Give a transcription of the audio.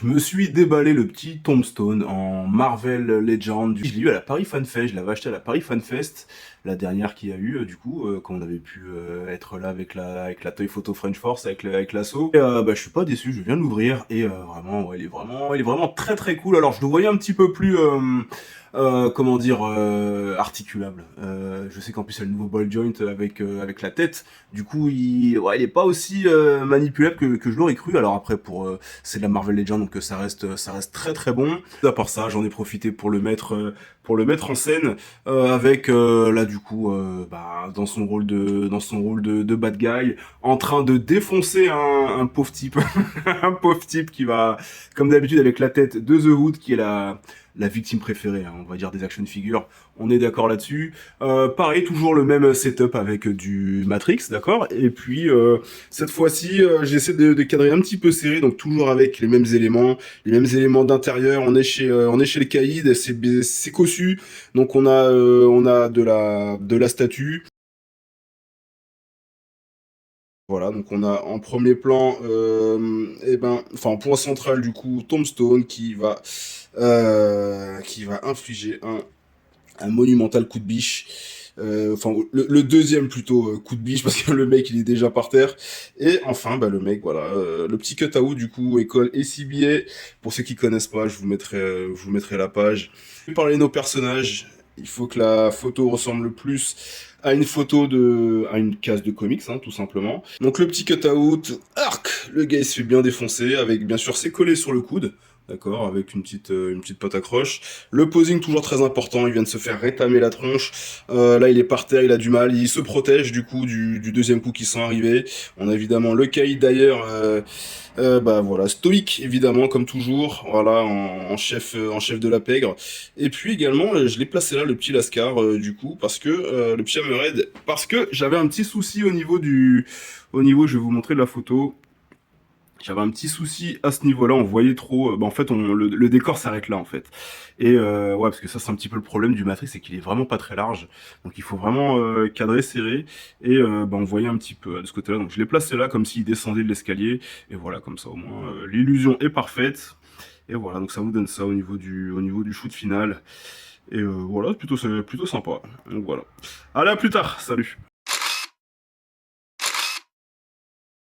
Je me suis déballé le petit Tombstone en Marvel Legends. Je l'ai eu à la Paris Fan Fest, je l'avais acheté à la Paris Fan Fest, la dernière qu'il y a eu, quand on avait pu être là avec la Toy Photo French Force, avec l'assaut. Bah, je suis pas déçu, je viens de l'ouvrir et vraiment, ouais, il est vraiment très très cool. Alors je le voyais un petit peu plus, comment dire, articulable. Je sais qu'en plus il y a le nouveau ball joint avec la tête. Du coup, il est pas aussi manipulable que je l'aurais cru. Alors après, c'est de la Marvel Legends, donc ça reste très très bon. À part ça, j'en ai profité pour le mettre en scène avec là du coup, bah, dans son rôle de bad guy, en train de défoncer un pauvre type, un pauvre type qui va, comme d'habitude, avec la tête de The Hood, qui est la victime préférée, hein, on va dire des action figures. On est d'accord là-dessus. Pareil, toujours le même setup avec du Matrix, d'accord. Et puis cette fois-ci, j'essaie de cadrer un petit peu serré, donc toujours avec les mêmes éléments d'intérieur. On est chez les Caïds, c'est cossu, donc on a de la statue. Voilà, donc on a en premier plan, enfin en point central du coup, Tombstone qui va infliger un monumental coup de biche. Enfin, le deuxième plutôt coup de biche parce que le mec il est déjà par terre. Et enfin, bah, le mec, voilà, le petit cut-out du coup, école et CBA. Pour ceux qui connaissent pas, je vous mettrai la page. Pour parler de nos personnages, il faut que la photo ressemble le plus à une case de comics, hein, tout simplement. Donc le petit cut-out, arc, le gars il se fait bien défoncer avec bien sûr ses collés sur le coude. D'accord, avec une petite patte accroche. Le posing toujours très important, il vient de se faire rétamer la tronche. Là il est par terre, il a du mal, il se protège du coup du deuxième coup qui sont arrivés. On a évidemment le caïd d'ailleurs, bah voilà, stoïque évidemment comme toujours, voilà en chef de la pègre. Et puis également, je l'ai placé là le petit Lascar du coup parce que le petit Hammerhead, parce que j'avais un petit souci au niveau, je vais vous montrer la photo. J'avais un petit souci à ce niveau-là, on voyait trop. Bah en fait, le décor s'arrête là en fait. Et ouais, parce que ça c'est un petit peu le problème du Matrix, c'est qu'il est vraiment pas très large, donc il faut vraiment cadrer serré. Et bah, on voyait un petit peu de ce côté-là, donc je l'ai placé là comme s'il descendait de l'escalier. Et voilà, comme ça au moins l'illusion est parfaite. Et voilà, donc ça vous donne ça au niveau du shoot final. Et voilà, c'est plutôt sympa. Donc voilà. Allez, à plus tard, salut.